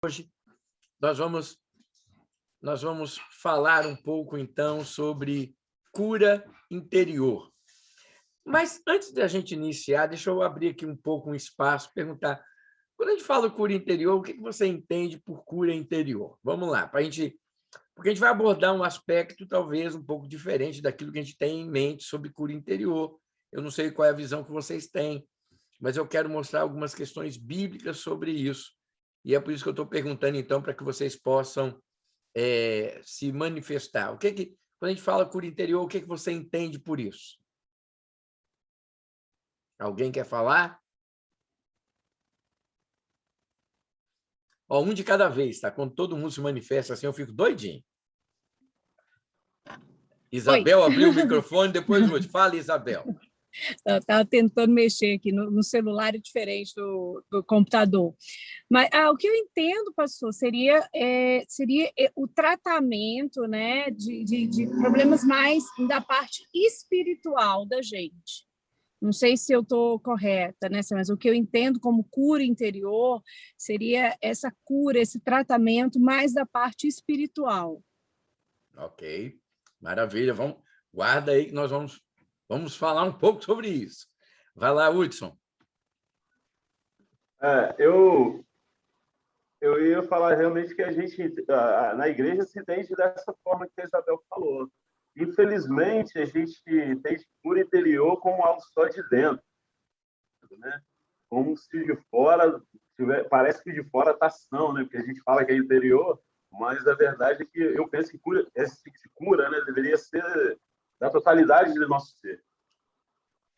Hoje nós vamos falar um pouco, então, sobre cura interior. Mas, antes de a gente iniciar, deixa eu abrir aqui um pouco um espaço, perguntar, quando a gente fala cura interior, o que você entende por cura interior? Vamos lá, porque a gente vai abordar um aspecto talvez um pouco diferente daquilo que a gente tem em mente sobre cura interior. Eu não sei qual é a visão que vocês têm, mas eu quero mostrar algumas questões bíblicas sobre isso. E é por isso que eu estou perguntando, então, para que vocês possam se manifestar. Quando a gente fala cura interior, o que você entende por isso? Alguém quer falar? Ó, um de cada vez, tá? Quando todo mundo se manifesta assim, eu fico doidinho. Isabel abriu o microfone, depois o outro. Fala, Isabel. Eu estava tentando mexer aqui no celular, é diferente do computador. Mas o que eu entendo, pastor, seria o tratamento, né, de problemas mais da parte espiritual da gente. Não sei se eu estou correta, né, mas o que eu entendo como cura interior seria essa cura, esse tratamento mais da parte espiritual. Ok, maravilha. Guarda aí que nós vamos falar um pouco sobre isso. Vai lá, Hudson. Eu ia falar realmente que a gente, na igreja, se entende dessa forma que a Isabel falou. Infelizmente, a gente tem cura interior como algo só de dentro, né? Como se de fora, parece que de fora está são, né? Porque a gente fala que é interior, mas a verdade é que eu penso que esse tipo de cura, né, deveria ser da totalidade do nosso ser.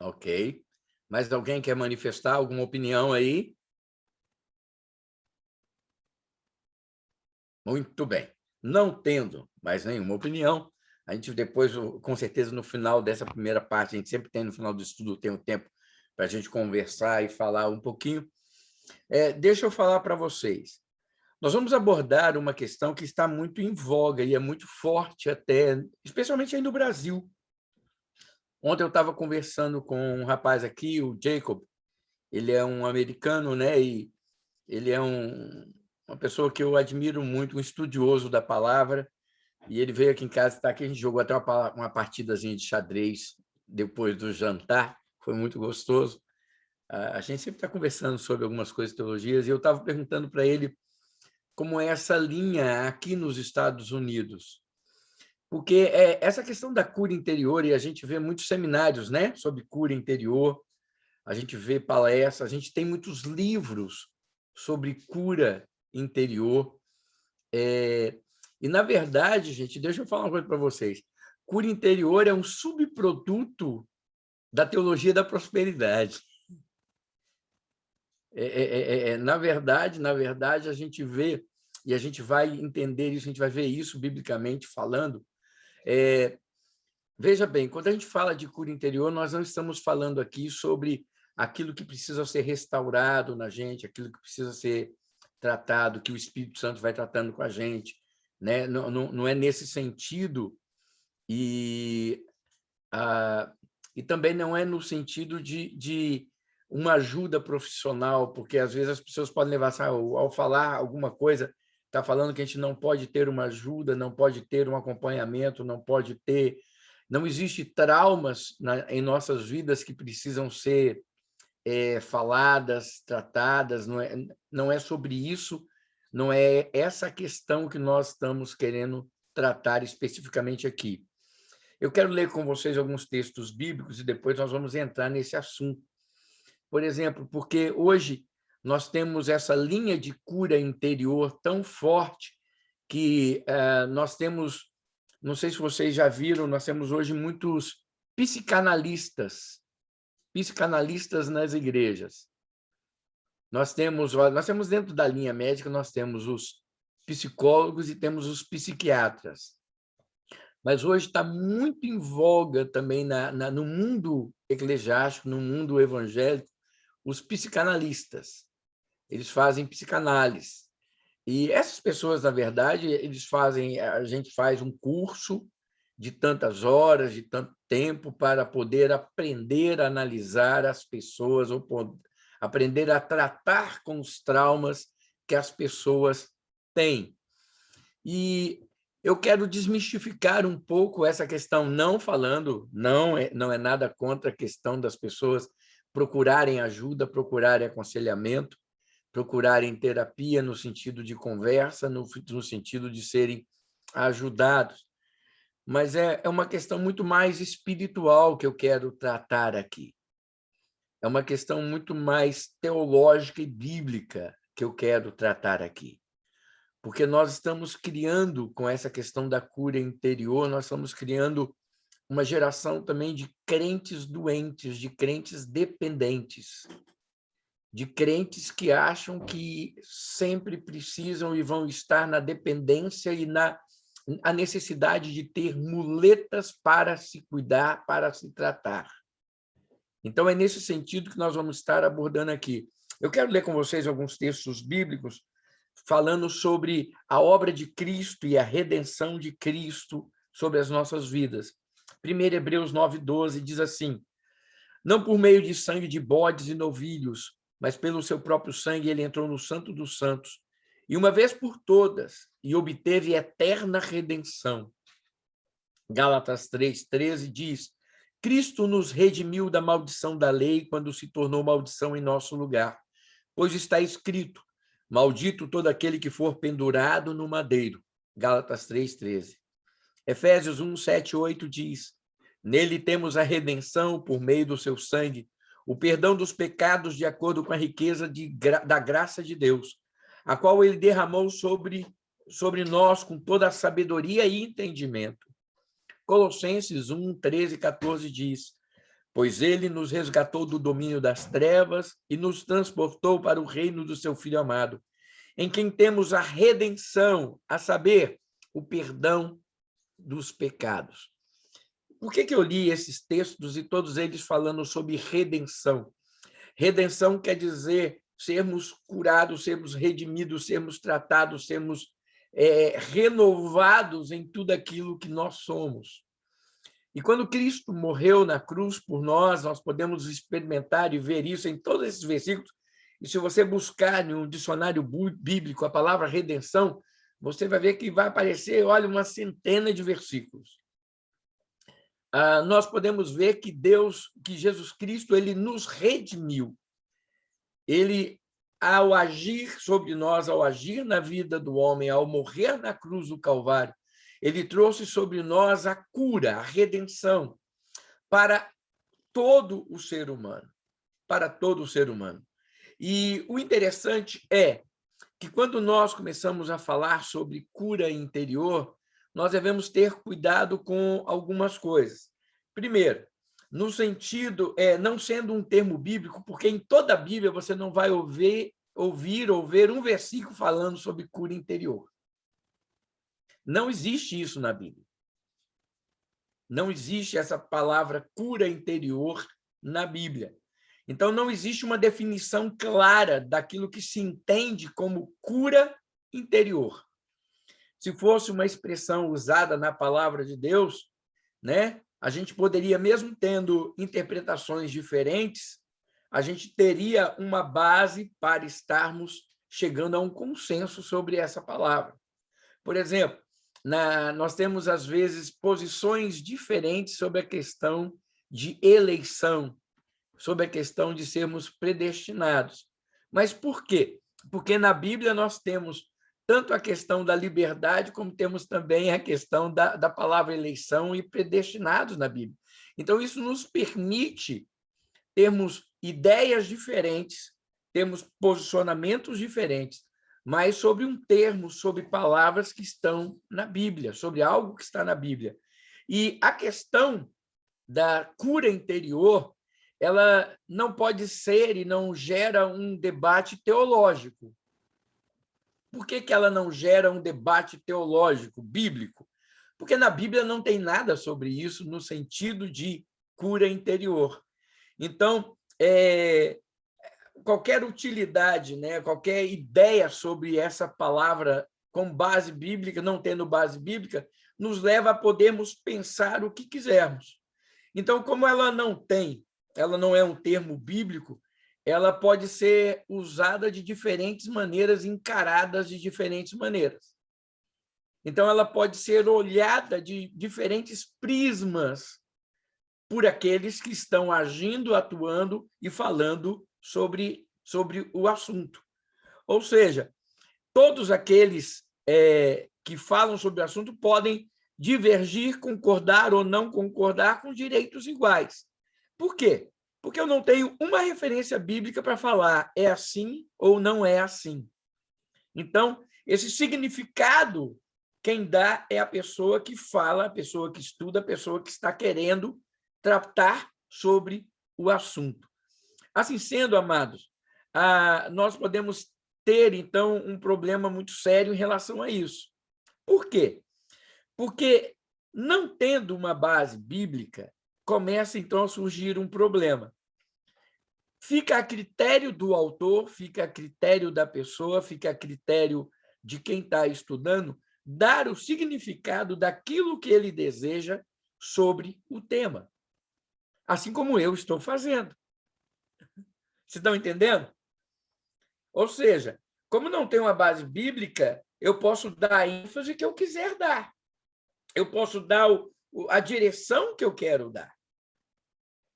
Ok. Mas alguém quer manifestar alguma opinião aí? Muito bem. Não tendo mais nenhuma opinião, a gente depois, com certeza, no final dessa primeira parte, a gente sempre tem no final do estudo, tem um tempo para a gente conversar e falar um pouquinho. Deixa eu falar para vocês. Nós vamos abordar uma questão que está muito em voga e é muito forte até, especialmente aí no Brasil. Ontem eu estava conversando com um rapaz aqui, o Jacob. Ele é um americano, né? E ele é uma pessoa que eu admiro muito, um estudioso da palavra. E ele veio aqui em casa, está aqui, a gente jogou até uma partidazinha de xadrez depois do jantar. Foi muito gostoso. A gente sempre está conversando sobre algumas coisas de teologias e eu estava perguntando para ele como é essa linha aqui nos Estados Unidos. Porque essa questão da cura interior, e a gente vê muitos seminários, né, sobre cura interior, a gente vê palestras, a gente tem muitos livros sobre cura interior. E, na verdade, gente, deixa eu falar uma coisa para vocês. Cura interior é um subproduto da teologia da prosperidade. Na verdade, a gente vê, e a gente vai entender isso, a gente vai ver isso biblicamente falando. Veja bem, quando a gente fala de cura interior, nós não estamos falando aqui sobre aquilo que precisa ser restaurado na gente, aquilo que precisa ser tratado, que o Espírito Santo vai tratando com a gente, né? Não é nesse sentido, e também não é no sentido de uma ajuda profissional, porque às vezes as pessoas podem levar, ao falar alguma coisa, está falando que a gente não pode ter uma ajuda, não pode ter um acompanhamento, não existe traumas em nossas vidas que precisam ser faladas, tratadas, não é sobre isso, não é essa questão que nós estamos querendo tratar especificamente aqui. Eu quero ler com vocês alguns textos bíblicos e depois nós vamos entrar nesse assunto. Por exemplo, porque hoje nós temos essa linha de cura interior tão forte que nós temos, não sei se vocês já viram, nós temos hoje muitos psicanalistas nas igrejas. Nós temos dentro da linha médica, nós temos os psicólogos e temos os psiquiatras. Mas hoje está muito em voga também no mundo eclesiástico, no mundo evangélico, os psicanalistas. Eles fazem psicanálise. E essas pessoas, na verdade, a gente faz um curso de tantas horas, de tanto tempo, para poder aprender a analisar as pessoas, ou aprender a tratar com os traumas que as pessoas têm. E eu quero desmistificar um pouco essa questão, não é nada contra a questão das pessoas procurarem ajuda, procurarem aconselhamento, procurarem terapia no sentido de conversa, no sentido de serem ajudados. Mas é uma questão muito mais espiritual que eu quero tratar aqui. É uma questão muito mais teológica e bíblica que eu quero tratar aqui. Porque nós estamos criando, com essa questão da cura interior, nós estamos criando uma geração também de crentes doentes, de crentes dependentes, de crentes que acham que sempre precisam e vão estar na dependência e a necessidade de ter muletas para se cuidar, para se tratar. Então, é nesse sentido que nós vamos estar abordando aqui. Eu quero ler com vocês alguns textos bíblicos falando sobre a obra de Cristo e a redenção de Cristo sobre as nossas vidas. 1 Hebreus 9:12 diz assim: não por meio de sangue de bodes e novilhos, mas pelo seu próprio sangue ele entrou no Santo dos Santos, e uma vez por todas, e obteve eterna redenção. Gálatas 3:13 diz: Cristo nos redimiu da maldição da lei quando se tornou maldição em nosso lugar, pois está escrito: maldito todo aquele que for pendurado no madeiro. Gálatas 3:13. Efésios 1:7-8 diz: nele temos a redenção por meio do seu sangue, o perdão dos pecados de acordo com a riqueza da graça de Deus, a qual ele derramou sobre nós com toda a sabedoria e entendimento. Colossenses 1:13-14 diz: pois ele nos resgatou do domínio das trevas e nos transportou para o reino do seu Filho amado, em quem temos a redenção, a saber, o perdão dos pecados. Por que eu li esses textos e todos eles falando sobre redenção? Redenção quer dizer sermos curados, sermos redimidos, sermos tratados, sermos renovados em tudo aquilo que nós somos. E quando Cristo morreu na cruz por nós, nós podemos experimentar e ver isso em todos esses versículos. E se você buscar em um dicionário bíblico a palavra redenção, você vai ver que vai aparecer, olha, uma centena de versículos. Nós podemos ver que Jesus Cristo, ele nos redimiu. Ele, ao agir sobre nós, ao agir na vida do homem, ao morrer na cruz do Calvário, ele trouxe sobre nós a cura, a redenção para todo o ser humano, para todo o ser humano. E o interessante é que quando nós começamos a falar sobre cura interior, nós devemos ter cuidado com algumas coisas. Primeiro, no sentido, não sendo um termo bíblico, porque em toda a Bíblia você não vai ouvir ou ver um versículo falando sobre cura interior. Não existe isso na Bíblia. Não existe essa palavra cura interior na Bíblia. Então, não existe uma definição clara daquilo que se entende como cura interior. Se fosse uma expressão usada na palavra de Deus, né, a gente poderia, mesmo tendo interpretações diferentes, a gente teria uma base para estarmos chegando a um consenso sobre essa palavra. Por exemplo, nós temos, às vezes, posições diferentes sobre a questão de eleição, sobre a questão de sermos predestinados. Mas por quê? Porque na Bíblia nós temos tanto a questão da liberdade, como temos também a questão da palavra eleição e predestinados na Bíblia. Então, isso nos permite termos ideias diferentes, temos posicionamentos diferentes, mas sobre um termo, sobre palavras que estão na Bíblia, sobre algo que está na Bíblia. E a questão da cura interior, ela não pode ser e não gera um debate teológico. Por que ela não gera um debate teológico, bíblico? Porque na Bíblia não tem nada sobre isso no sentido de cura interior. Então, qualquer utilidade, né, qualquer ideia sobre essa palavra com base bíblica, não tendo base bíblica, nos leva a podermos pensar o que quisermos. Então, como ela não é um termo bíblico, ela pode ser usada de diferentes maneiras, encaradas de diferentes maneiras. Então, ela pode ser olhada de diferentes prismas por aqueles que estão agindo, atuando e falando sobre o assunto. Ou seja, todos aqueles que falam sobre o assunto podem divergir, concordar ou não concordar com direitos iguais. Por quê? Porque eu não tenho uma referência bíblica para falar é assim ou não é assim. Então, esse significado, quem dá é a pessoa que fala, a pessoa que estuda, a pessoa que está querendo tratar sobre o assunto. Assim sendo, amados, nós podemos ter, então, um problema muito sério em relação a isso. Por quê? Porque, não tendo uma base bíblica, começa, então, a surgir um problema. Fica a critério do autor, fica a critério da pessoa, fica a critério de quem está estudando, dar o significado daquilo que ele deseja sobre o tema. Assim como eu estou fazendo. Vocês estão entendendo? Ou seja, como não tem uma base bíblica, eu posso dar a ênfase que eu quiser dar. Eu posso dar a direção que eu quero dar.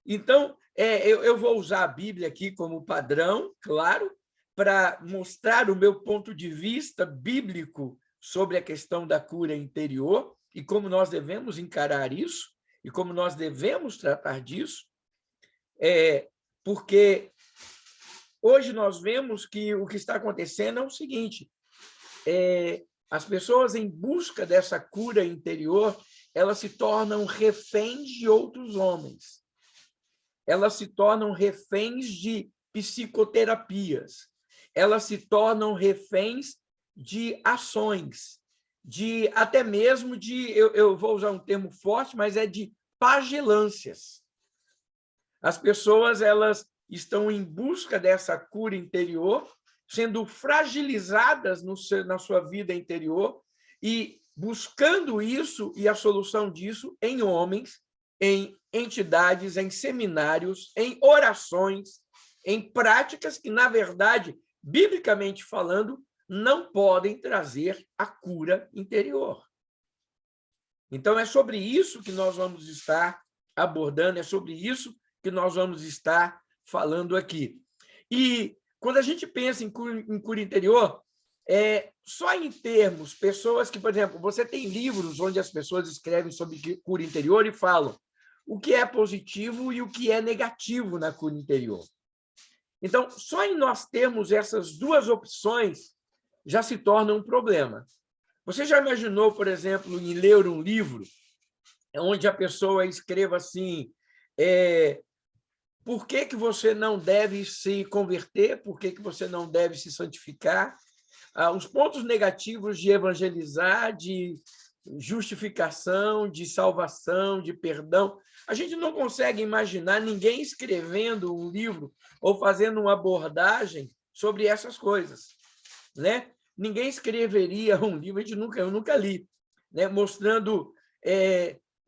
Então, eu vou usar a Bíblia aqui como padrão, claro, para mostrar o meu ponto de vista bíblico sobre a questão da cura interior e como nós devemos encarar isso e como nós devemos tratar disso, porque hoje nós vemos que o que está acontecendo é o seguinte, as pessoas em busca dessa cura interior, elas se tornam reféns de outros homens. Elas se tornam reféns de psicoterapias. Elas se tornam reféns de ações, de até mesmo de, eu vou usar um termo forte, mas é de pagelâncias. As pessoas elas estão em busca dessa cura interior, sendo fragilizadas na sua vida interior e buscando isso e a solução disso em homens, em entidades, em seminários, em orações, em práticas que, na verdade, biblicamente falando, não podem trazer a cura interior. Então, é sobre isso que nós vamos estar abordando, é sobre isso que nós vamos estar falando aqui. E quando a gente pensa em cura interior, só em termos, pessoas que, por exemplo, você tem livros onde as pessoas escrevem sobre cura interior e falam o que é positivo e o que é negativo na cura interior. Então, só em nós termos essas duas opções já se torna um problema. Você já imaginou, por exemplo, em ler um livro onde a pessoa escreva assim, por que você não deve se converter, por que você não deve se santificar, os pontos negativos de evangelizar, de justificação, de salvação, de perdão. A gente não consegue imaginar ninguém escrevendo um livro ou fazendo uma abordagem sobre essas coisas, né? Ninguém escreveria um livro, eu nunca li, né? Mostrando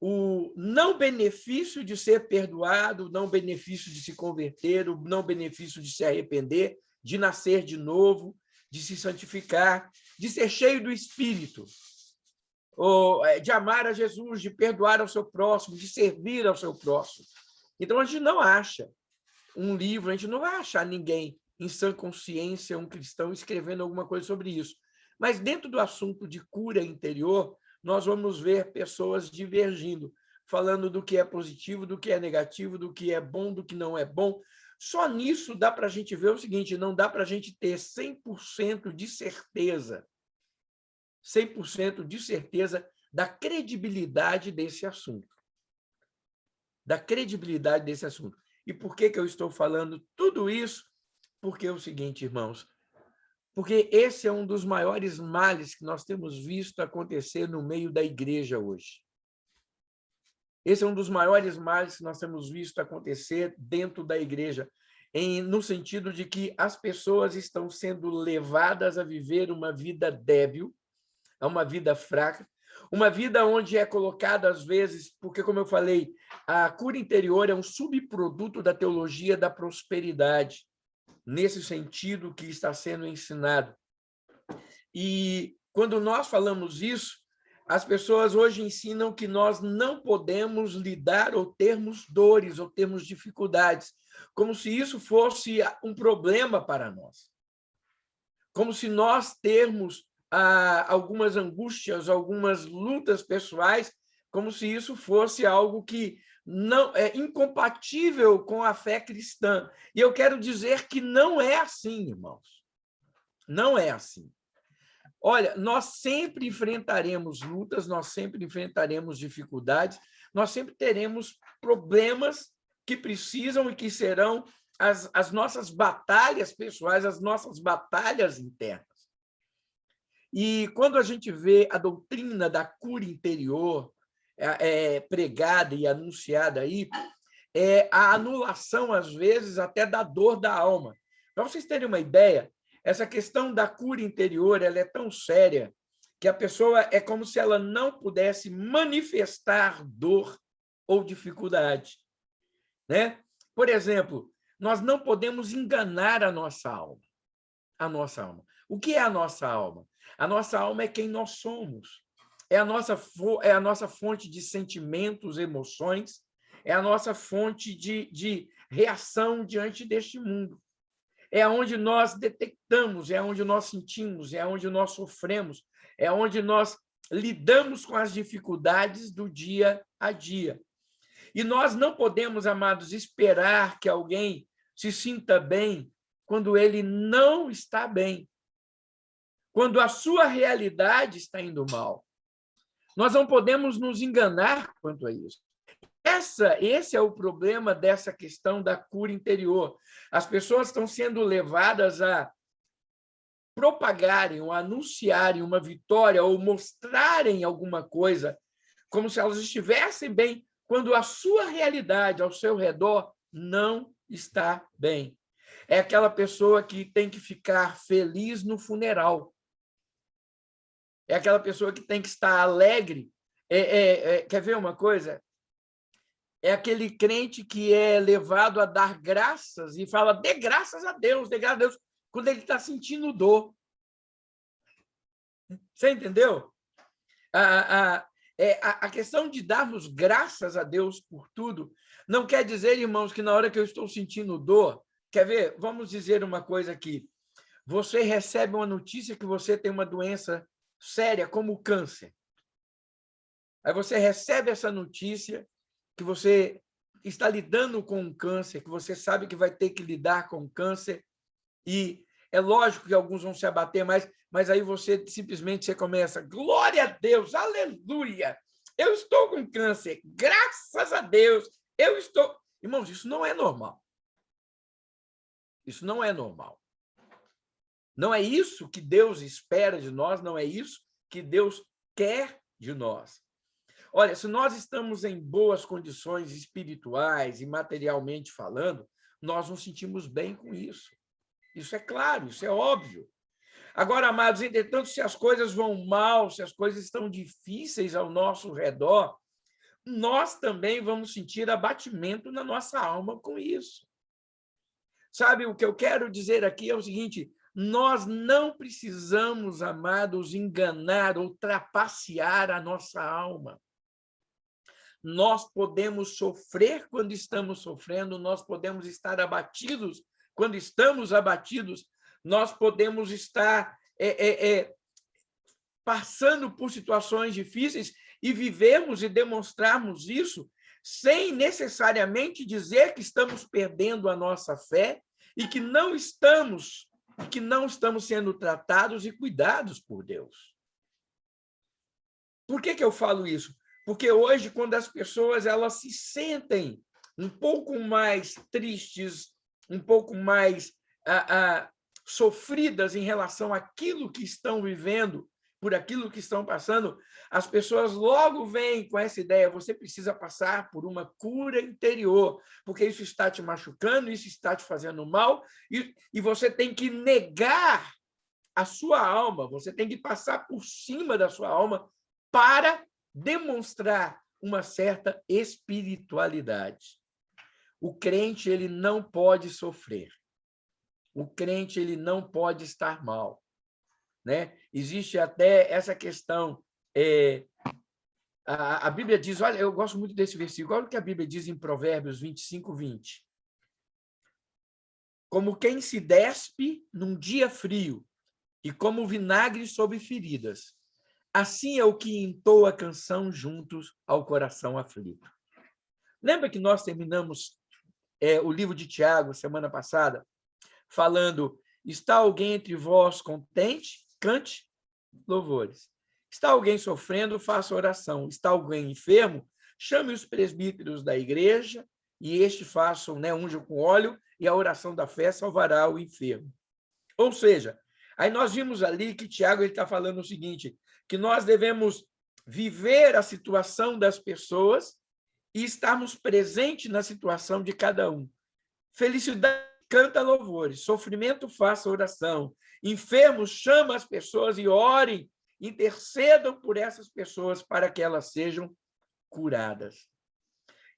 o não benefício de ser perdoado, o não benefício de se converter, o não benefício de se arrepender, de nascer de novo, de se santificar, de ser cheio do Espírito, ou de amar a Jesus, de perdoar ao seu próximo, de servir ao seu próximo. Então, a gente não acha um livro, a gente não vai achar ninguém em sã consciência, um cristão, escrevendo alguma coisa sobre isso. Mas, dentro do assunto de cura interior, nós vamos ver pessoas divergindo, falando do que é positivo, do que é negativo, do que é bom, do que não é bom. Só nisso dá para a gente ver o seguinte, não dá para a gente ter 100% de certeza, 100% de certeza da credibilidade desse assunto. Da credibilidade desse assunto. E por que eu estou falando tudo isso? Porque é o seguinte, irmãos, porque esse é um dos maiores males que nós temos visto acontecer no meio da igreja hoje. Esse é um dos maiores males que nós temos visto acontecer dentro da igreja, no sentido de que as pessoas estão sendo levadas a viver uma vida débil, a uma vida fraca, uma vida onde é colocada, às vezes, porque, como eu falei, a cura interior é um subproduto da teologia da prosperidade. nesse sentido que está sendo ensinado. E quando nós falamos isso, as pessoas hoje ensinam que nós não podemos lidar ou termos dores ou termos dificuldades, como se isso fosse um problema para nós. Como se nós termos algumas angústias, algumas lutas pessoais, como se isso fosse algo que não é incompatível com a fé cristã. E eu quero dizer que não é assim, irmãos. Não é assim. Olha, nós sempre enfrentaremos lutas, nós sempre enfrentaremos dificuldades, nós sempre teremos problemas que precisam e que serão as nossas batalhas pessoais, as nossas batalhas internas. E quando a gente vê a doutrina da cura interior pregada e anunciada aí, é a anulação, às vezes, até da dor da alma. Para vocês terem uma ideia, essa questão da cura interior ela é tão séria que a pessoa é como se ela não pudesse manifestar dor ou dificuldade, né? Por exemplo, nós não podemos enganar a nossa alma. A nossa alma. O que é a nossa alma? A nossa alma é quem nós somos. É a nossa fonte de sentimentos, emoções, é a nossa fonte de reação diante deste mundo. É onde nós detectamos, é onde nós sentimos, é onde nós sofremos, é onde nós lidamos com as dificuldades do dia a dia. E nós não podemos, amados, esperar que alguém se sinta bem quando ele não está bem, quando a sua realidade está indo mal. Nós não podemos nos enganar quanto a isso. Esse é o problema dessa questão da cura interior. As pessoas estão sendo levadas a propagarem ou anunciarem uma vitória ou mostrarem alguma coisa como se elas estivessem bem, quando a sua realidade ao seu redor não está bem. É aquela pessoa que tem que ficar feliz no funeral. É aquela pessoa que tem que estar alegre. Quer ver uma coisa? É aquele crente que é levado a dar graças e fala, dê graças a Deus, quando ele está sentindo dor. Você entendeu? A questão de darmos graças a Deus por tudo não quer dizer, irmãos, que na hora que eu estou sentindo dor, quer ver? Vamos dizer uma coisa aqui. Você recebe uma notícia que você tem uma doença séria, como o câncer. Aí você recebe essa notícia que você está lidando com um câncer, que você sabe que vai ter que lidar com o câncer, e é lógico que alguns vão se abater, mas aí você simplesmente começa, glória a Deus, aleluia, eu estou com câncer, graças a Deus, eu estou... Irmãos, isso não é normal. Isso não é normal. Não é isso que Deus espera de nós, não é isso que Deus quer de nós. Olha, se nós estamos em boas condições espirituais e materialmente falando, nós nos sentimos bem com isso. Isso é claro, isso é óbvio. Agora, amados, entretanto, se as coisas vão mal, se as coisas estão difíceis ao nosso redor, nós também vamos sentir abatimento na nossa alma com isso. Sabe, o que eu quero dizer aqui é o seguinte, nós não precisamos, amados, enganar ou trapacear a nossa alma. Nós podemos sofrer quando estamos sofrendo, nós podemos estar abatidos quando estamos abatidos, nós podemos estar passando por situações difíceis e vivemos e demonstrarmos isso sem necessariamente dizer que estamos perdendo a nossa fé e que não estamos sendo tratados e cuidados por Deus. Por que eu falo isso? Porque hoje, quando as pessoas elas se sentem um pouco mais tristes, um pouco mais sofridas em relação àquilo que estão vivendo, por aquilo que estão passando, as pessoas logo vêm com essa ideia, você precisa passar por uma cura interior, porque isso está te machucando, isso está te fazendo mal, e você tem que negar a sua alma, você tem que passar por cima da sua alma para demonstrar uma certa espiritualidade. O crente ele não pode sofrer. o crente ele não pode estar mal, né? Existe até essa questão. A Bíblia diz, olha, eu gosto muito desse versículo, olha o que a Bíblia diz em Provérbios 25:20. Como quem se despe num dia frio e como vinagre sobre feridas, assim é o que entoa a canção juntos ao coração aflito. Lembra que nós terminamos o livro de Tiago, semana passada, falando, está alguém entre vós contente? Cante louvores. Está alguém sofrendo? Faça oração. Está alguém enfermo? Chame os presbíteros da igreja e estes façam, unjam com óleo e a oração da fé salvará o enfermo. Ou seja, aí nós vimos ali que Tiago está falando o seguinte, que nós devemos viver a situação das pessoas e estarmos presentes na situação de cada um. Felicidade, canta louvores. Sofrimento, faça oração. Enfermos, chama as pessoas e orem, intercedam por essas pessoas para que elas sejam curadas.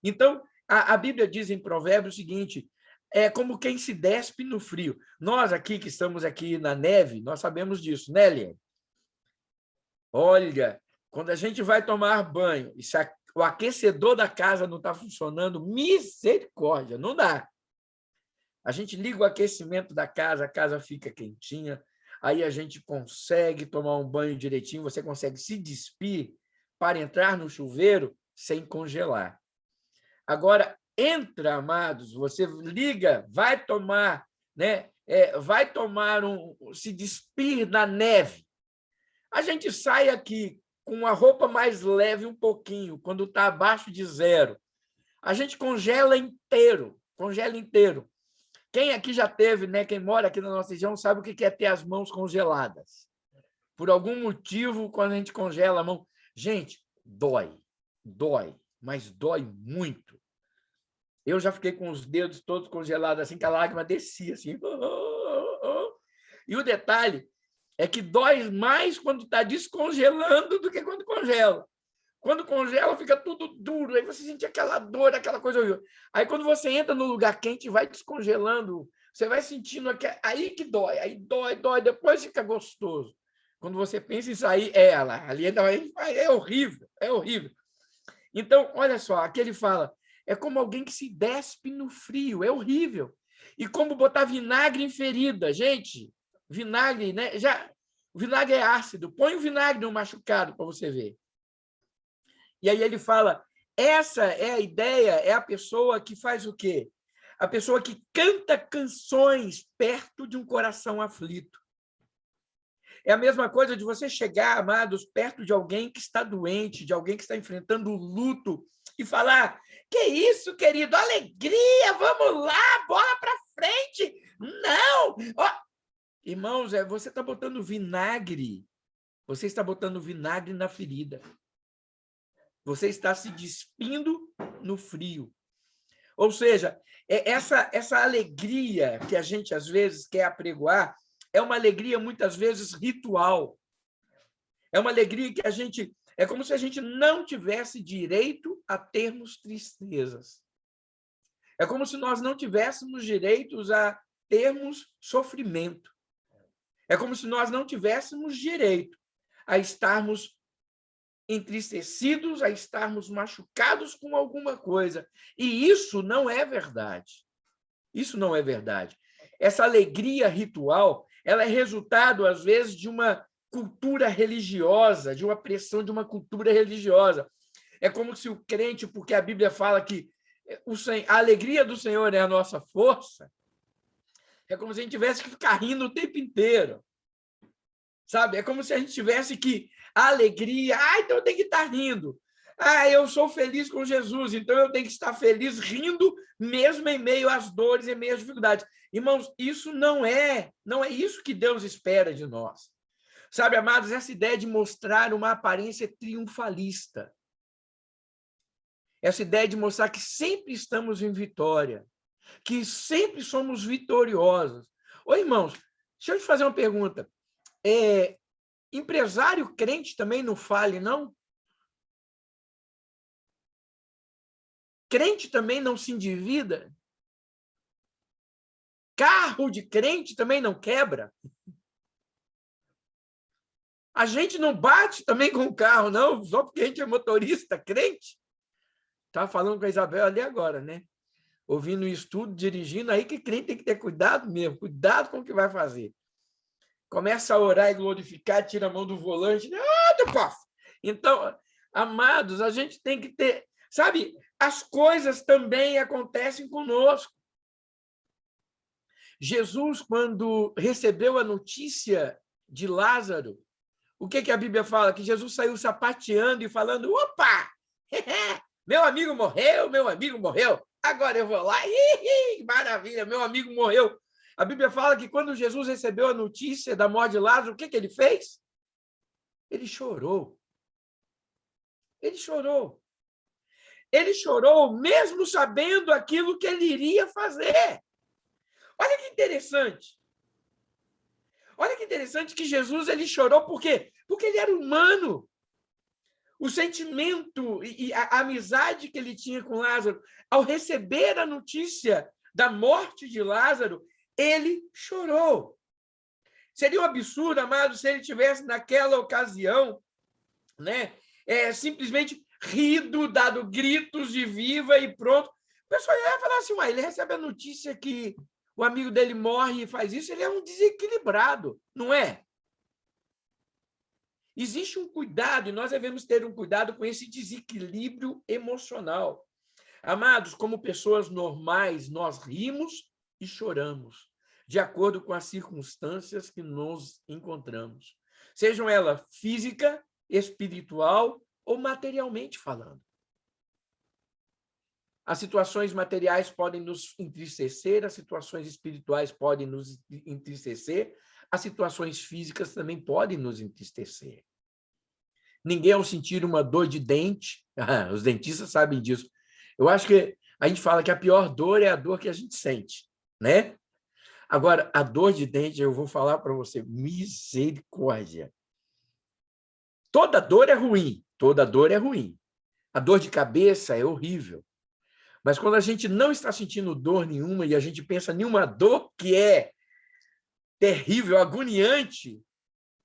Então, a Bíblia diz em Provérbios o seguinte, é como quem se despe no frio. Nós aqui, que estamos aqui na neve, nós sabemos disso, né, Eliane? Olha, quando a gente vai tomar banho e se o aquecedor da casa não está funcionando, misericórdia, não dá. A gente liga o aquecimento da casa, a casa fica quentinha, aí a gente consegue tomar um banho direitinho, você consegue se despir para entrar no chuveiro sem congelar. Agora, entra, amados, você liga, vai tomar, se despir na neve. A gente sai aqui com uma roupa mais leve um pouquinho, quando está abaixo de 0. A gente congela inteiro, Quem aqui já teve, quem mora aqui na nossa região, sabe o que é ter as mãos congeladas. Por algum motivo, quando a gente congela a mão... Gente, dói, mas dói muito. Eu já fiquei com os dedos todos congelados, assim, que a lágrima descia, assim. E o detalhe é que dói mais quando está descongelando do que quando congela. Quando congela, fica tudo duro, aí você sente aquela dor, aquela coisa horrível. Aí, quando você entra no lugar quente e vai descongelando, você vai sentindo aí que dói, aí dói, depois fica gostoso. Quando você pensa em sair, ali é horrível, é horrível. Então, olha só, aqui ele fala, é como alguém que se despe no frio, é horrível. E como botar vinagre em ferida. Gente, vinagre, o vinagre é ácido, põe o vinagre no machucado para você ver. E aí ele fala, essa é a ideia, é a pessoa que faz o quê? A pessoa que canta canções perto de um coração aflito. É a mesma coisa de você chegar, amados, perto de alguém que está doente, de alguém que está enfrentando o luto, e falar, que isso, querido, alegria, vamos lá, bola para frente. Não! Irmãos, você está botando vinagre. Você está botando vinagre na ferida. Você está se despindo no frio. Ou seja, essa alegria que a gente, às vezes, quer apregoar é uma alegria, muitas vezes, ritual. É uma alegria que a gente... É como se a gente não tivesse direito a termos tristezas. É como se nós não tivéssemos direitos a termos sofrimento. É como se nós não tivéssemos direito a estarmos entristecidos, a estarmos machucados com alguma coisa. E isso não é verdade. Isso não é verdade. Essa alegria ritual, ela é resultado, às vezes, de uma cultura religiosa, de uma pressão de uma cultura religiosa. É como se o crente, porque a Bíblia fala que a alegria do Senhor é a nossa força, é como se a gente tivesse que ficar rindo o tempo inteiro. Sabe? É como se a gente tivesse que a alegria, então eu tenho que estar rindo. Eu sou feliz com Jesus, então eu tenho que estar feliz rindo mesmo em meio às dores, em meio às dificuldades. Irmãos, isso não é isso que Deus espera de nós. Sabe, amados, essa ideia de mostrar uma aparência triunfalista. Essa ideia de mostrar que sempre estamos em vitória, que sempre somos vitoriosos. Ô, irmãos, deixa eu te fazer uma pergunta. Empresário crente também não fale, não? Crente também não se endivida? Carro de crente também não quebra. A gente não bate também com o carro, não, só porque a gente é motorista crente. Estava falando com a Isabel ali agora, né? Ouvindo o estudo, dirigindo, aí que crente tem que ter cuidado mesmo, cuidado com o que vai fazer. Começa a orar e glorificar, tira a mão do volante. Então, amados, a gente tem que ter... Sabe, as coisas também acontecem conosco. Jesus, quando recebeu a notícia de Lázaro, o que a Bíblia fala? Que Jesus saiu sapateando e falando, opa, meu amigo morreu, agora eu vou lá, maravilha, meu amigo morreu. A Bíblia fala que quando Jesus recebeu a notícia da morte de Lázaro, o que ele fez? Ele chorou. Ele chorou. Ele chorou mesmo sabendo aquilo que ele iria fazer. Olha que interessante. Olha que interessante que Jesus ele chorou, por quê? Porque ele era humano. O sentimento e a amizade que ele tinha com Lázaro, ao receber a notícia da morte de Lázaro, ele chorou. Seria um absurdo, amado, se ele tivesse, naquela ocasião, né, simplesmente rido, dado gritos de viva e pronto. O pessoal ia falar assim, ele recebe a notícia que o amigo dele morre e faz isso, ele é um desequilibrado, não é? Existe um cuidado, e nós devemos ter um cuidado com esse desequilíbrio emocional. Amados, como pessoas normais, nós rimos e choramos, de acordo com as circunstâncias que nos encontramos, sejam elas física, espiritual ou materialmente falando. As situações materiais podem nos entristecer, as situações espirituais podem nos entristecer, as situações físicas também podem nos entristecer. Ninguém, ao sentir uma dor de dente, os dentistas sabem disso, eu acho que a gente fala que a pior dor é a dor que a gente sente, né? Agora, a dor de dente, eu vou falar para você, misericórdia. Toda dor é ruim, toda dor é ruim. A dor de cabeça é horrível. Mas quando a gente não está sentindo dor nenhuma e a gente pensa em uma dor que é terrível, agoniante,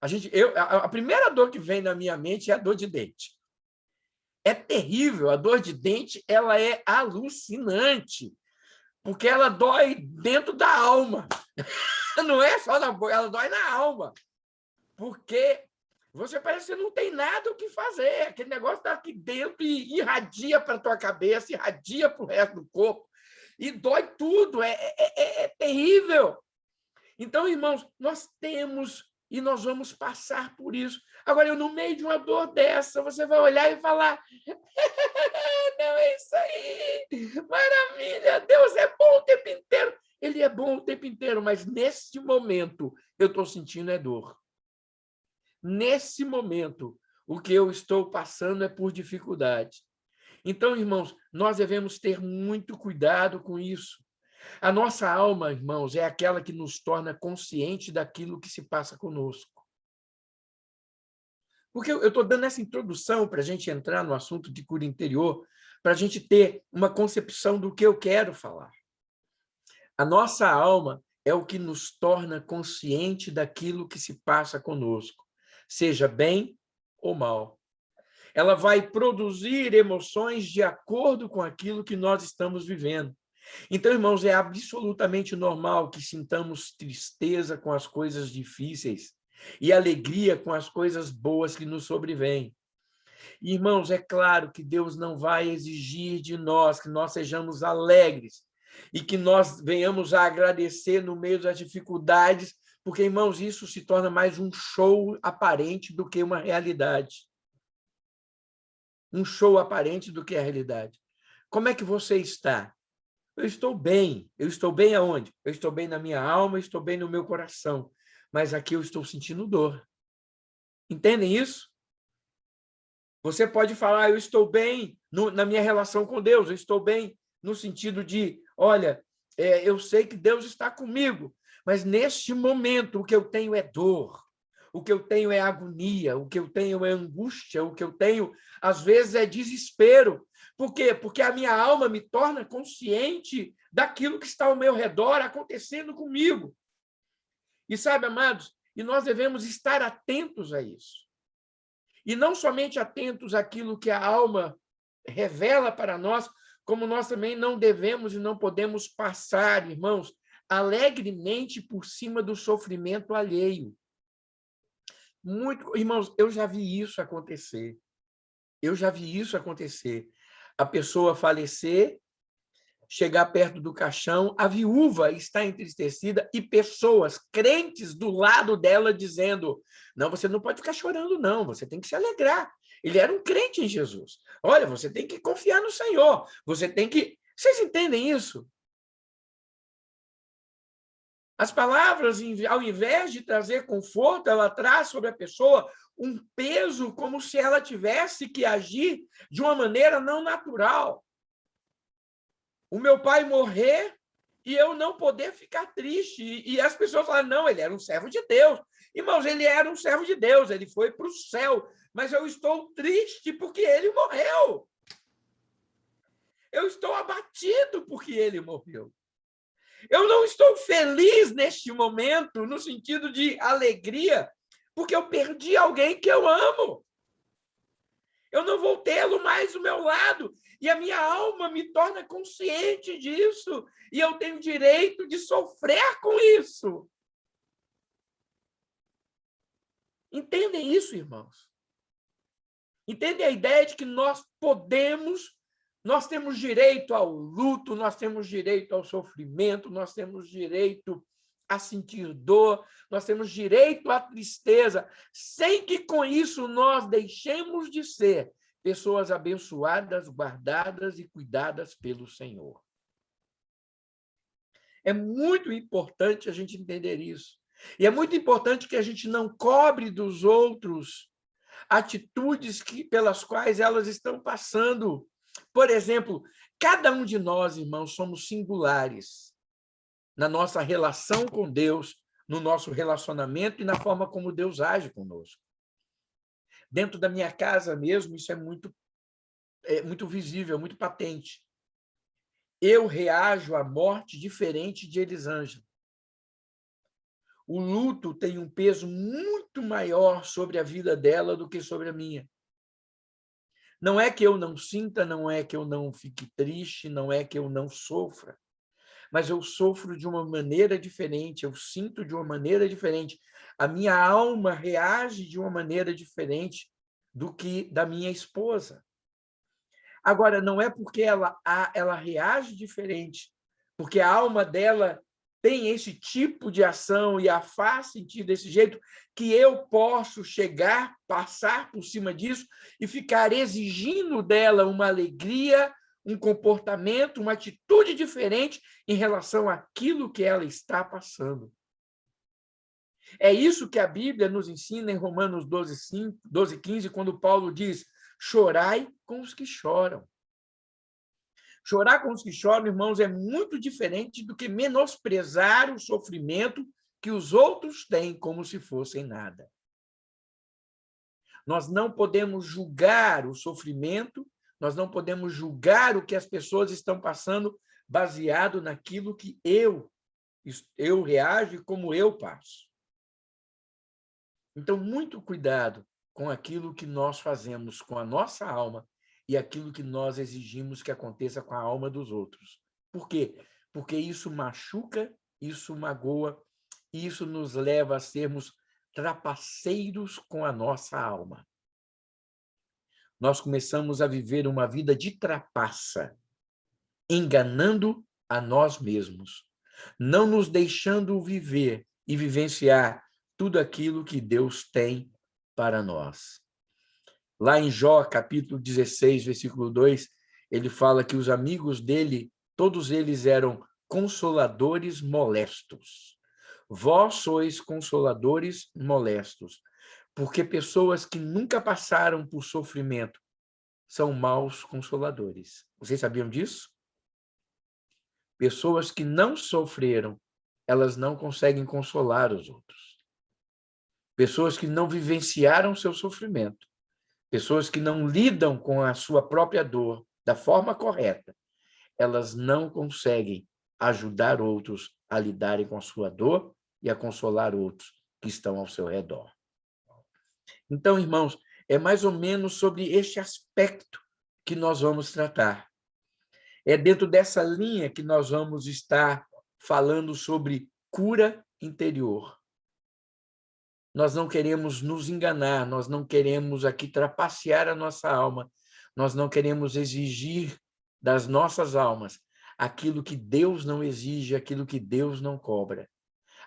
a primeira dor que vem na minha mente é a dor de dente. É terrível, a dor de dente ela é alucinante, porque ela dói dentro da alma. Não é só na boca, ela dói na alma. Porque você parece que não tem nada o que fazer. Aquele negócio está aqui dentro e irradia para a tua cabeça, irradia para o resto do corpo. E dói tudo, é terrível. Então, irmãos, nós temos e nós vamos passar por isso. Agora, no meio de uma dor dessa, você vai olhar e falar, não, é isso aí, maravilha, Deus é bom o tempo inteiro. Ele é bom o tempo inteiro, mas nesse momento eu estou sentindo é dor. Nesse momento, o que eu estou passando é por dificuldade. Então, irmãos, nós devemos ter muito cuidado com isso. A nossa alma, irmãos, é aquela que nos torna consciente daquilo que se passa conosco. Porque eu estou dando essa introdução para a gente entrar no assunto de cura interior, para a gente ter uma concepção do que eu quero falar. A nossa alma é o que nos torna consciente daquilo que se passa conosco, seja bem ou mal. Ela vai produzir emoções de acordo com aquilo que nós estamos vivendo. Então, irmãos, é absolutamente normal que sintamos tristeza com as coisas difíceis e alegria com as coisas boas que nos sobrevêm. Irmãos, é claro que Deus não vai exigir de nós que nós sejamos alegres e que nós venhamos a agradecer no meio das dificuldades, porque, irmãos, isso se torna mais um show aparente do que uma realidade. Um show aparente do que a realidade. Como é que você está? Eu estou bem. Eu estou bem aonde? Eu estou bem na minha alma, eu estou bem no meu coração. Mas aqui eu estou sentindo dor. Entendem isso? Você pode falar, eu estou bem na minha relação com Deus, eu estou bem no sentido de, olha, eu sei que Deus está comigo, mas neste momento o que eu tenho é dor. o que eu tenho é agonia, o que eu tenho é angústia, o que eu tenho, às vezes, é desespero. Por quê? Porque a minha alma me torna consciente daquilo que está ao meu redor acontecendo comigo. E sabe, amados, e nós devemos estar atentos a isso. E não somente atentos àquilo que a alma revela para nós, como nós também não devemos e não podemos passar, irmãos, alegremente por cima do sofrimento alheio. Irmãos, eu já vi isso acontecer. Eu já vi isso acontecer. A pessoa falecer, chegar perto do caixão, a viúva está entristecida e pessoas crentes do lado dela dizendo: não, você não pode ficar chorando, não, você tem que se alegrar. Ele era um crente em Jesus. Olha, você tem que confiar no Senhor. Você tem que... Vocês entendem isso? As palavras, ao invés de trazer conforto, ela traz sobre a pessoa um peso como se ela tivesse que agir de uma maneira não natural. O meu pai morrer e eu não poder ficar triste. E as pessoas falam, não, ele era um servo de Deus. Irmãos, ele era um servo de Deus, ele foi para o céu, mas eu estou triste porque ele morreu. Eu estou abatido porque ele morreu. Eu não estou feliz neste momento, no sentido de alegria, porque eu perdi alguém que eu amo. Eu não vou tê-lo mais do meu lado. E a minha alma me torna consciente disso. E eu tenho direito de sofrer com isso. Entendem isso, irmãos? Entendem a ideia de que nós temos direito ao luto, nós temos direito ao sofrimento, nós temos direito a sentir dor, nós temos direito à tristeza, sem que com isso nós deixemos de ser pessoas abençoadas, guardadas e cuidadas pelo Senhor. É muito importante a gente entender isso. E é muito importante que a gente não cobre dos outros atitudes pelas quais elas estão passando. Por exemplo, cada um de nós, irmãos, somos singulares na nossa relação com Deus, no nosso relacionamento e na forma como Deus age conosco. Dentro da minha casa mesmo, isso é muito visível, muito patente. Eu reajo à morte diferente de Elisângela. O luto tem um peso muito maior sobre a vida dela do que sobre a minha. Não é que eu não sinta, não é que eu não fique triste, não é que eu não sofra, mas eu sofro de uma maneira diferente, eu sinto de uma maneira diferente. A minha alma reage de uma maneira diferente do que da minha esposa. Agora, não é porque ela reage diferente, porque a alma dela tem esse tipo de ação e a faz sentir desse jeito, que eu posso chegar, passar por cima disso e ficar exigindo dela uma alegria, um comportamento, uma atitude diferente em relação àquilo que ela está passando. É isso que a Bíblia nos ensina em Romanos 12:15, quando Paulo diz: chorai com os que choram. Chorar com os que choram, irmãos, é muito diferente do que menosprezar o sofrimento que os outros têm como se fossem nada. Nós não podemos julgar o sofrimento, nós não podemos julgar o que as pessoas estão passando baseado naquilo que eu reajo e como eu passo. Então, muito cuidado com aquilo que nós fazemos com a nossa alma e aquilo que nós exigimos que aconteça com a alma dos outros. Por quê? Porque isso machuca, isso magoa, isso nos leva a sermos trapaceiros com a nossa alma. Nós começamos a viver uma vida de trapaça, enganando a nós mesmos, não nos deixando viver e vivenciar tudo aquilo que Deus tem para nós. Lá em Jó, capítulo 16, versículo 2, ele fala que os amigos dele, todos eles eram consoladores molestos. Vós sois consoladores molestos, porque pessoas que nunca passaram por sofrimento são maus consoladores. Vocês sabiam disso? Pessoas que não sofreram, elas não conseguem consolar os outros. pessoas que não vivenciaram seu sofrimento, pessoas que não lidam com a sua própria dor da forma correta, elas não conseguem ajudar outros a lidarem com a sua dor e a consolar outros que estão ao seu redor. Então, irmãos, é mais ou menos sobre este aspecto que nós vamos tratar. É dentro dessa linha que nós vamos estar falando sobre cura interior. Nós não queremos nos enganar, nós não queremos aqui trapacear a nossa alma, nós não queremos exigir das nossas almas aquilo que Deus não exige, aquilo que Deus não cobra,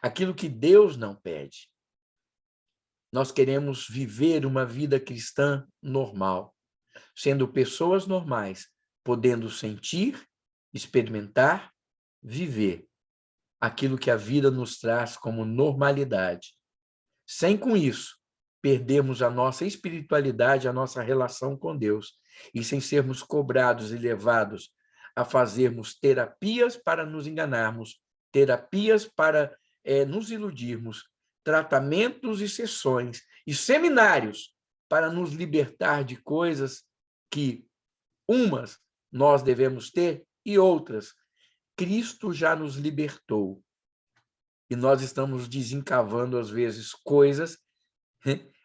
aquilo que Deus não pede. Nós queremos viver uma vida cristã normal, sendo pessoas normais, podendo sentir, experimentar, viver aquilo que a vida nos traz como normalidade. Sem, com isso, perdermos a nossa espiritualidade, a nossa relação com Deus, e sem sermos cobrados e levados a fazermos terapias para nos enganarmos, terapias para nos iludirmos, tratamentos e sessões e seminários para nos libertar de coisas que umas nós devemos ter e outras Cristo já nos libertou. E nós estamos desencavando, às vezes, coisas,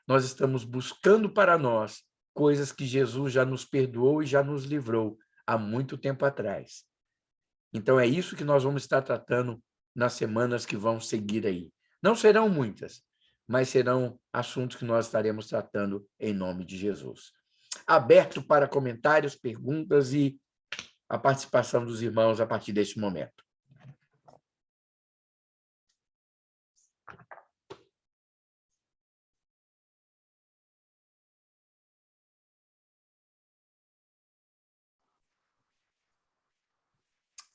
nós estamos buscando para nós coisas que Jesus já nos perdoou e já nos livrou há muito tempo atrás. Então, é isso que nós vamos estar tratando nas semanas que vão seguir aí. Não serão muitas, mas serão assuntos que nós estaremos tratando em nome de Jesus. Aberto para comentários, perguntas e a participação dos irmãos a partir deste momento.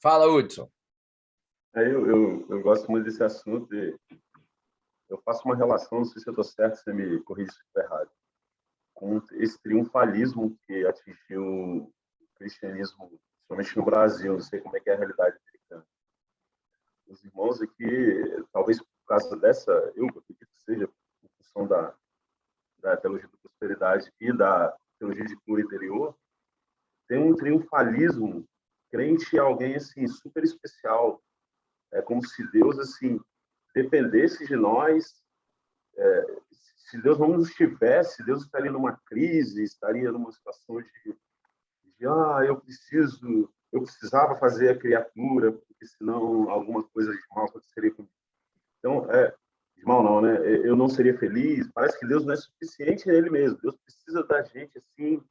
Fala, Hudson. Eu gosto muito desse assunto e eu faço uma relação, não sei se eu estou certo, você me corrige se estou errado, com esse triunfalismo que atingiu o cristianismo, principalmente no Brasil, não sei como é que é a realidade americana. Os irmãos aqui, talvez por causa dessa, eu acredito que seja por função da teologia da prosperidade e da teologia de cura interior, tem um triunfalismo crente em alguém assim super especial. É como se Deus assim dependesse de nós. Se Deus não nos tivesse, Deus estaria numa crise, estaria numa situação de eu precisava fazer a criatura, porque senão alguma coisa de mal aconteceria comigo. Então, de mal não, né? Eu não seria feliz. Parece que Deus não é suficiente nele mesmo. Deus precisa da gente assim,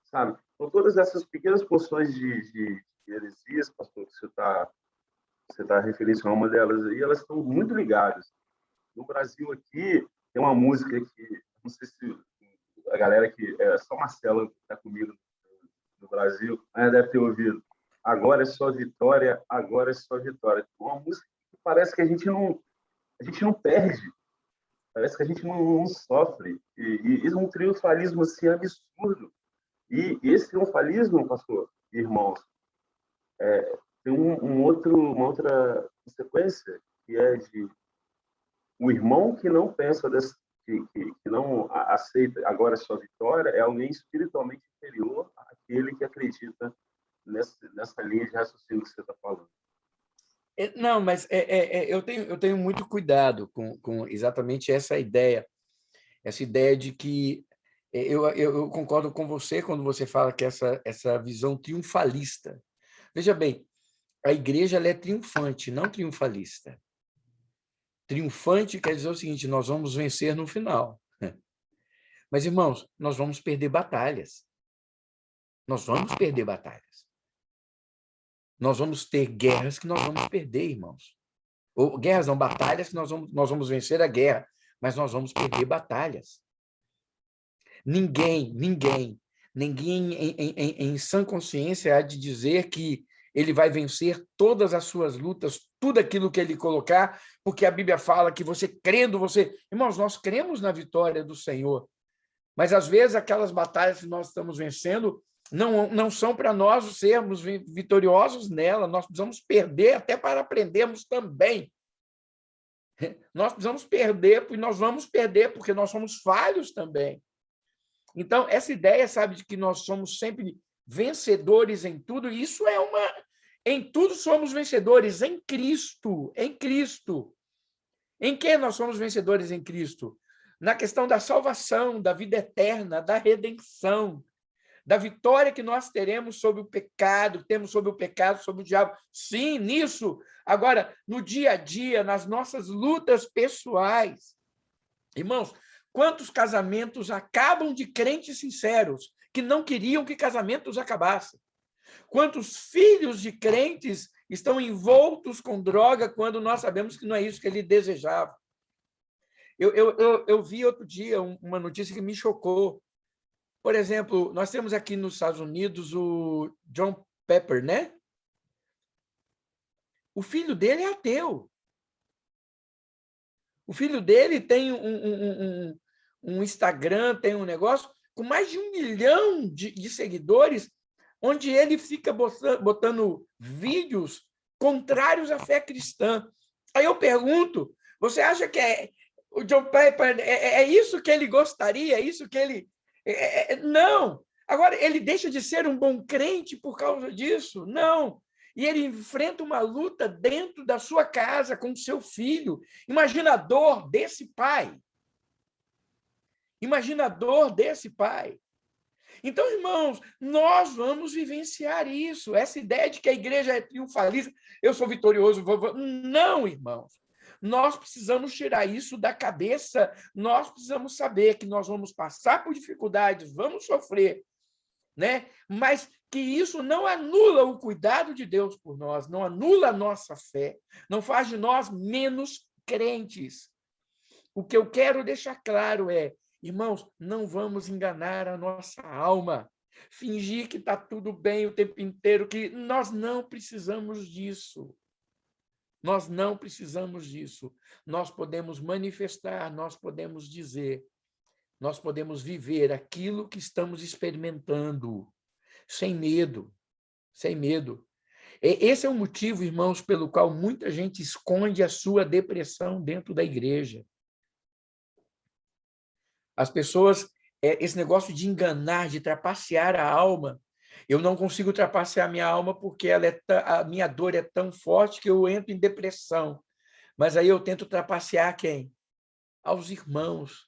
sabe? Então, todas essas pequenas porções de heresias, pastor, que você tá referindo a uma delas aí, elas estão muito ligadas. No Brasil aqui, tem uma música que, não sei se a galera que é só Marcelo que está comigo no Brasil, deve ter ouvido. Agora é só vitória, agora é só vitória. Uma música que parece que a gente não perde, parece que a gente não sofre. E é um triunfalismo assim absurdo. E esse triunfalismo, pastor, irmãos, tem uma outra consequência, que é de o irmão que não pensa que não aceita agora a sua vitória é alguém espiritualmente inferior àquele que acredita nessa linha de raciocínio que você está falando. Não, mas eu tenho muito cuidado com exatamente essa ideia de que eu concordo com você quando você fala que essa visão triunfalista. Veja bem, a igreja ela é triunfante, não triunfalista. Triunfante quer dizer o seguinte, nós vamos vencer no final. Mas, irmãos, nós vamos perder batalhas. Nós vamos perder batalhas. Nós vamos ter guerras que nós vamos perder, irmãos. Ou guerras não, batalhas que nós vamos vencer a guerra, mas nós vamos perder batalhas. Ninguém em sã consciência há de dizer que ele vai vencer todas as suas lutas, tudo aquilo que ele colocar, porque a Bíblia fala que você crendo, Irmãos, nós cremos na vitória do Senhor, mas às vezes aquelas batalhas que nós estamos vencendo não são para nós sermos vitoriosos nela, nós precisamos perder até para aprendermos também. Nós precisamos perder, e nós vamos perder, porque nós somos falhos também. Então, essa ideia, sabe, de que nós somos sempre vencedores em tudo, isso é uma... Em tudo somos vencedores, em Cristo, em Cristo. Em que nós somos vencedores em Cristo? Na questão da salvação, da vida eterna, da redenção, da vitória que nós teremos sobre o pecado, temos sobre o pecado, sobre o diabo. Sim, nisso. Agora, no dia a dia, nas nossas lutas pessoais. Irmãos, quantos casamentos acabam de crentes sinceros que não queriam que casamentos acabassem? Quantos filhos de crentes estão envoltos com droga quando nós sabemos que não é isso que ele desejava? Eu vi outro dia uma notícia que me chocou. Por exemplo, nós temos aqui nos Estados Unidos o John Pepper, né? O filho dele é ateu. O filho dele tem um Instagram, tem um negócio com mais de 1 milhão de seguidores, onde ele fica botando vídeos contrários à fé cristã. Aí eu pergunto, você acha que o John Piper é isso que ele gostaria? É isso que ele... Não! Agora, ele deixa de ser um bom crente por causa disso? Não! E ele enfrenta uma luta dentro da sua casa com o seu filho. Imagina a dor desse pai. Imagina a dor desse pai. Então, irmãos, nós vamos vivenciar isso. Essa ideia de que a igreja é triunfalista, eu sou vitorioso. Não, irmãos. Nós precisamos tirar isso da cabeça. Nós precisamos saber que nós vamos passar por dificuldades, vamos sofrer, né? Mas que isso não anula o cuidado de Deus por nós, não anula a nossa fé, não faz de nós menos crentes. O que eu quero deixar claro é, irmãos, não vamos enganar a nossa alma, fingir que está tudo bem o tempo inteiro, que nós não precisamos disso. Nós não precisamos disso. Nós podemos manifestar, nós podemos dizer, nós podemos viver aquilo que estamos experimentando, sem medo, sem medo. Esse é o motivo, irmãos, pelo qual muita gente esconde a sua depressão dentro da igreja. As pessoas, esse negócio de enganar, de trapacear a alma, eu não consigo trapacear a minha alma porque a minha dor é tão forte que eu entro em depressão. Mas aí eu tento trapacear quem? Aos irmãos.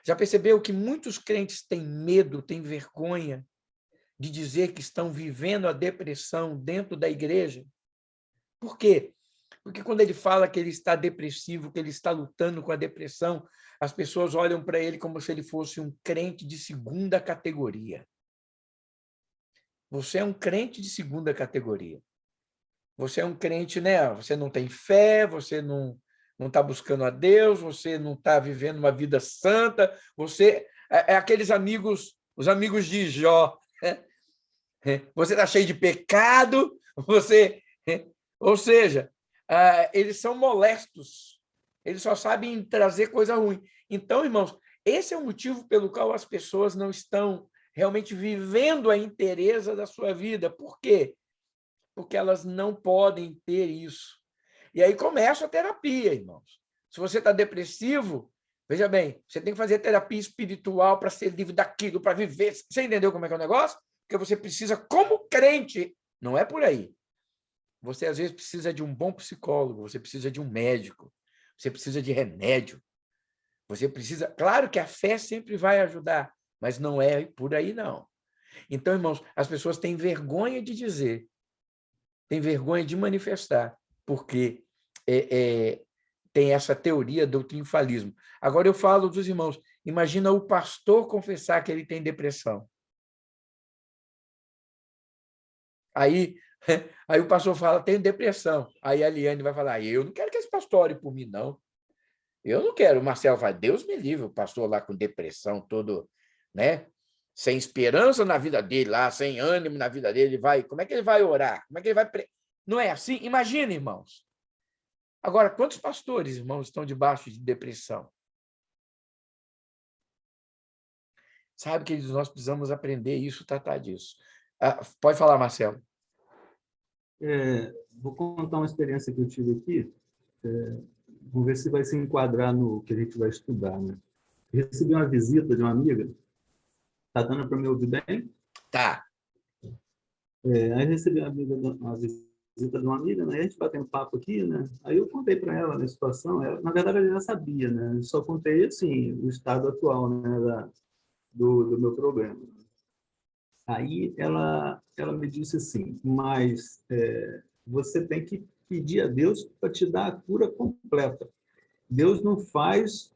Já percebeu que muitos crentes têm medo, têm vergonha de dizer que estão vivendo a depressão dentro da igreja? Por quê? Porque quando ele fala que ele está depressivo, que ele está lutando com a depressão, as pessoas olham para ele como se ele fosse um crente de segunda categoria. Você é um crente de segunda categoria. Você é um crente, né? Você não tem fé, você não está buscando a Deus, você não está vivendo uma vida santa, você é aqueles amigos, os amigos de Jó. Você está cheio de pecado, você... Ou seja, eles são molestos, eles só sabem trazer coisa ruim. Então, irmãos, esse é o motivo pelo qual as pessoas não estão realmente vivendo a inteireza da sua vida. Por quê? Porque elas não podem ter isso. E aí começa a terapia, irmãos. Se você está depressivo, veja bem, você tem que fazer terapia espiritual para ser livre daquilo, para viver. Você entendeu como é que é o negócio? Porque você precisa, como crente, não é por aí. Você, às vezes, precisa de um bom psicólogo, você precisa de um médico, você precisa de remédio. Você precisa... Claro que a fé sempre vai ajudar, mas não é por aí, não. Então, irmãos, as pessoas têm vergonha de dizer, têm vergonha de manifestar, porque tem essa teoria do triunfalismo. Agora, eu falo dos irmãos, imagina o pastor confessar que ele tem depressão. Aí o pastor fala, tenho depressão. Aí a Eliane vai falar, eu não quero que esse pastor ore por mim, não. Eu não quero. O Marcelo vai, Deus me livre, o pastor lá com depressão, todo, né? Sem esperança na vida dele, lá, sem ânimo na vida dele, como é que ele vai orar? Como é que ele vai... Não é assim? Imagina, irmãos. Agora, quantos pastores, irmãos, estão debaixo de depressão? Sabe, queridos, nós precisamos aprender isso, tratar disso. Pode falar, Marcelo. Vou contar uma experiência que eu tive aqui. Vamos ver se vai se enquadrar no que a gente vai estudar, né? Recebi uma visita de uma amiga. Tá dando para me ouvir bem? Tá. Aí recebi uma visita de uma amiga, né? A gente batendo papo aqui, né? Aí eu contei para ela a situação. Ela, na verdade, ela já sabia, né? Eu só contei, assim, o estado atual, né? Do meu problema. Aí ela me disse assim, mas você tem que pedir a Deus para te dar a cura completa. Deus não faz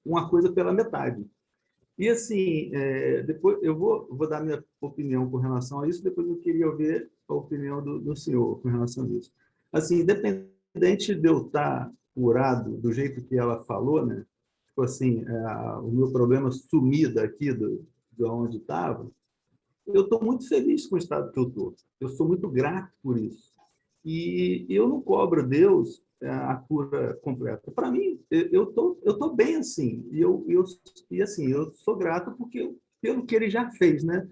uma coisa pela metade. E assim, depois eu vou dar minha opinião com relação a isso, depois eu queria ouvir a opinião do senhor com relação a isso. Assim, independente de eu estar curado do jeito que ela falou, né? Tipo assim, o meu problema sumir daqui de onde estava, eu estou muito feliz com o estado que eu estou. Eu sou muito grato por isso. E eu não cobro Deus a cura completa. Para mim, eu tô bem assim. E assim, eu sou grato pelo que ele já fez, né?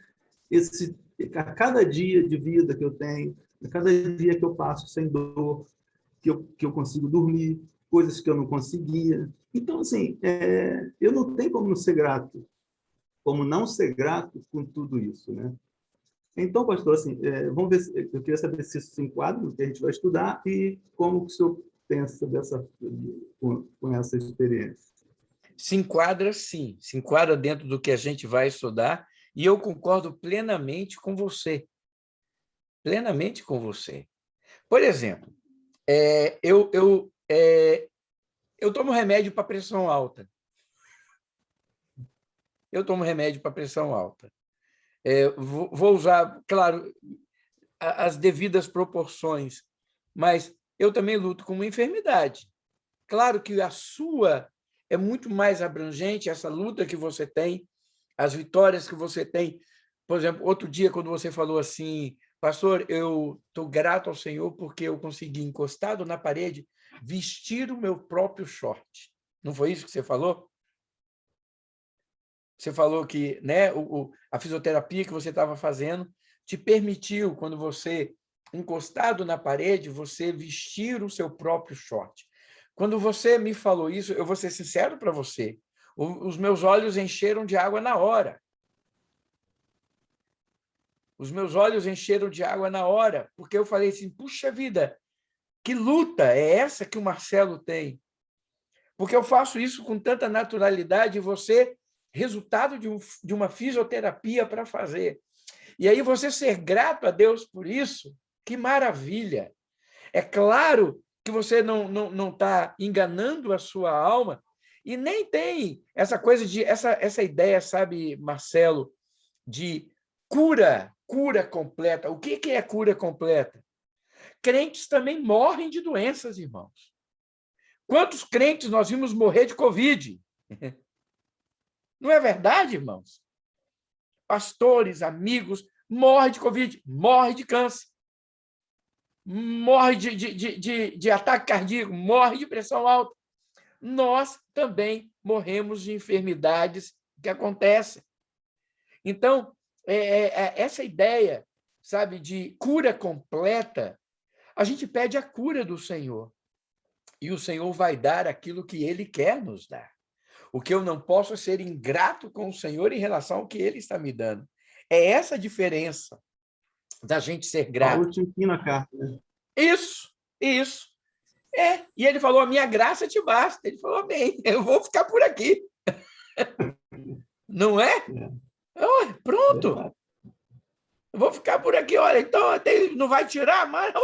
A cada dia de vida que eu tenho, a cada dia que eu passo sem dor, que eu consigo dormir, coisas que eu não conseguia. Então, assim, eu não tenho como não ser grato com tudo isso, né? Então, pastor, assim, vamos ver, eu queria saber se isso se enquadra no que a gente vai estudar e como que o senhor pensa com essa experiência. Se enquadra, sim. Se enquadra dentro do que a gente vai estudar e eu concordo plenamente com você. Plenamente com você. Por exemplo, eu tomo remédio para pressão alta. Eu tomo remédio para pressão alta. Vou usar, claro, as devidas proporções, mas eu também luto com uma enfermidade. Claro que a sua é muito mais abrangente, essa luta que você tem, as vitórias que você tem. Por exemplo, outro dia, quando você falou assim, pastor, eu estou grato ao Senhor porque eu consegui, encostado na parede, vestir o meu próprio short. Não foi isso que você falou? Você falou que, né, a fisioterapia que você estava fazendo te permitiu, quando você, encostado na parede, você vestir o seu próprio short. Quando você me falou isso, eu vou ser sincero para você, os meus olhos encheram de água na hora. Os meus olhos encheram de água na hora, porque eu falei assim, puxa vida, que luta é essa que o Marcelo tem? Porque eu faço isso com tanta naturalidade e você, resultado de uma fisioterapia para fazer. E aí você ser grato a Deus por isso, que maravilha! É claro que você não está enganando a sua alma e nem tem essa coisa de essa ideia, sabe, Marcelo, de cura completa. O que é cura completa? Crentes também morrem de doenças, irmãos. Quantos crentes nós vimos morrer de Covid? Não é verdade, irmãos? Pastores, amigos, morrem de Covid, morrem de câncer, morre de ataque cardíaco, morre de pressão alta. Nós também morremos de enfermidades que acontecem. Então, essa ideia, sabe, de cura completa, a gente pede a cura do Senhor. E o Senhor vai dar aquilo que Ele quer nos dar. O que eu não posso é ser ingrato com o Senhor em relação ao que Ele está me dando. É essa a diferença da gente ser grato. Paulo te ensina a carta, né? Isso. E ele falou, a minha graça te basta. Ele falou, bem, eu vou ficar por aqui. Não é? Pronto. Eu vou ficar por aqui, olha, então não vai tirar, mas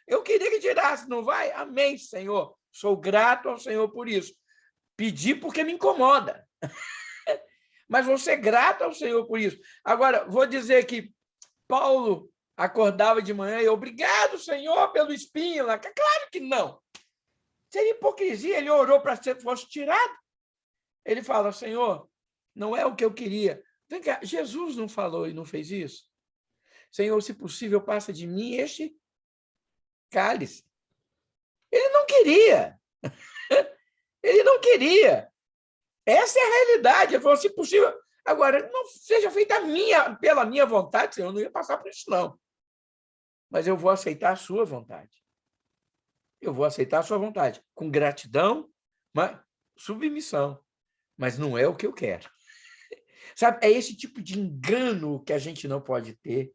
eu queria que tirasse, não vai? Amém, Senhor. Sou grato ao Senhor por isso. Pedi porque me incomoda. Mas vou ser grato ao Senhor por isso. Agora, vou dizer que Paulo acordava de manhã e obrigado, Senhor, pelo espinho lá. Claro que não. Seria hipocrisia, ele orou para que fosse tirado. Ele fala, Senhor, não é o que eu queria. Vem cá, Jesus não falou e não fez isso? Senhor, se possível, passa de mim este cálice. Ele não queria. Ele não queria. Essa é a realidade. Ele falou, se possível. Agora, não seja feita pela minha vontade, Senhor, eu não ia passar por isso, não. Mas eu vou aceitar a sua vontade. eu vou aceitar a sua vontade, com gratidão, mas submissão, mas não é o que eu quero. Sabe, é esse tipo de engano que a gente não pode ter,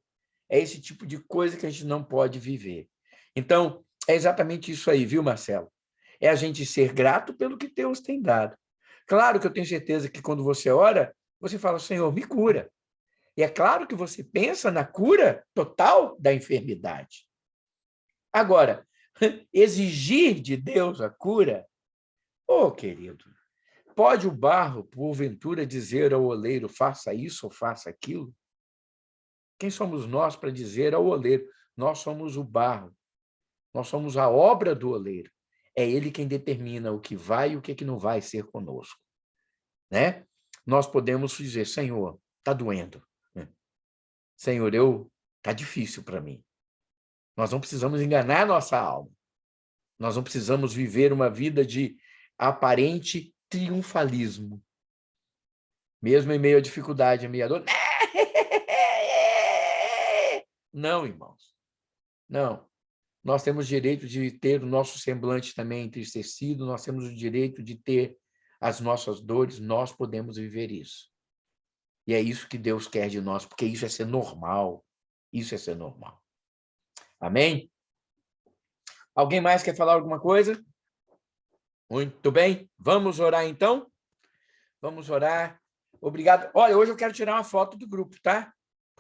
é esse tipo de coisa que a gente não pode viver. Então, é exatamente isso aí, viu, Marcelo? É a gente ser grato pelo que Deus tem dado. Claro que eu tenho certeza que quando você ora, você fala, Senhor, me cura. E é claro que você pensa na cura total da enfermidade. Agora, exigir de Deus a cura, querido, pode o barro, porventura, dizer ao oleiro, faça isso ou faça aquilo? Quem somos nós para dizer ao oleiro? Nós somos o barro, nós somos a obra do oleiro. É ele quem determina o que vai e o que não vai ser conosco. Né? Nós podemos dizer, Senhor, está doendo. Senhor, está difícil para mim. Nós não precisamos enganar nossa alma. Nós não precisamos viver uma vida de aparente triunfalismo. Mesmo em meio à dificuldade, em meio à dor. Não, irmãos. Não. Nós temos direito de ter o nosso semblante também entristecido, nós temos o direito de ter as nossas dores, nós podemos viver isso. E é isso que Deus quer de nós, porque isso é ser normal. Isso é ser normal. Amém? Alguém mais quer falar alguma coisa? Muito bem. Vamos orar, então? Vamos orar. Obrigado. Olha, hoje eu quero tirar uma foto do grupo, tá?